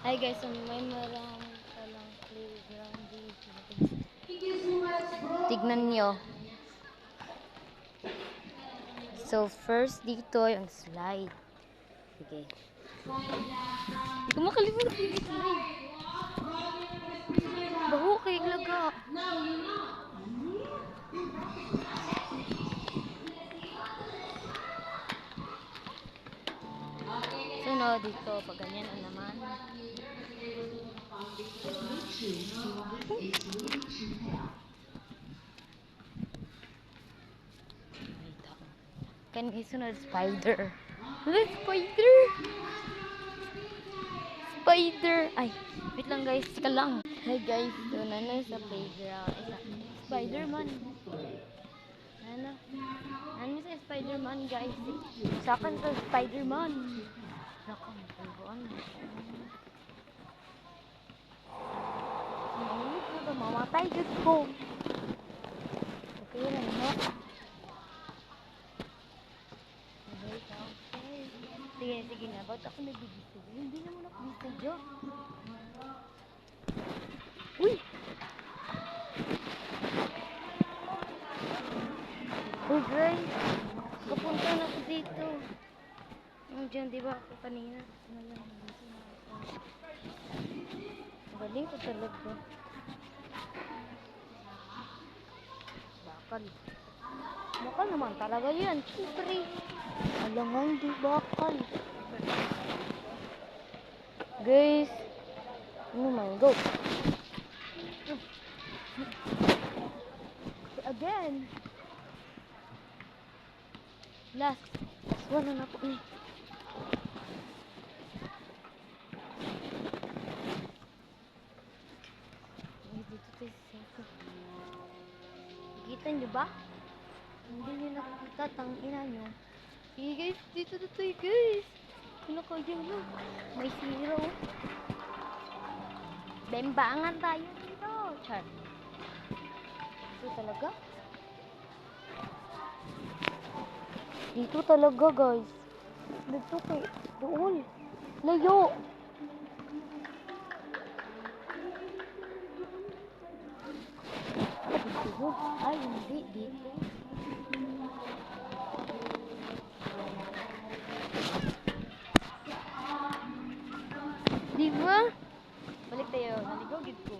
Hi guys, so may marami palang playground dito. Tignan nyo. So first dito yung slide. Sige. Hindi ko makalimutan yung slide. Baho kay laga. So no, dito pag ganyan na naman. Kan isunod spider. Look, spider! Spider! Ay, wait lang guys, ka lang. Hi guys, so na sa playground. Isa, Spider-Man. Ano sa Spider-Man guys? Sa akin sa Spider-Man. Nakang, pagbuan. Nahulog na ba? Mamatay jud ko. Okay lang, no? Sige, sige na. Ba't ako nagbibisa? Hindi naman ako bisa. Uy! Uy guys! Kapunta na ako dito. Diyan, di ba ako kanina? Galing ko talaga. Bakal. Bakal naman talaga yan. Siyempre. Alangan di bakal. Guys. Oh my god. Again. Last one na po ni. Dito tayo sa kita nyo ba? Hindi nyo nakikita tang ina nyo. Sige guys, dito na tayo guys. Ano kayo nyo? May zero. Bembangan tayo dito. Char. Ito talaga? Dito talaga guys. Dito kay doon. Layo. Dito. Ay, hindi. Dito. Di ba? Balik tayo. Naligaw gid ko.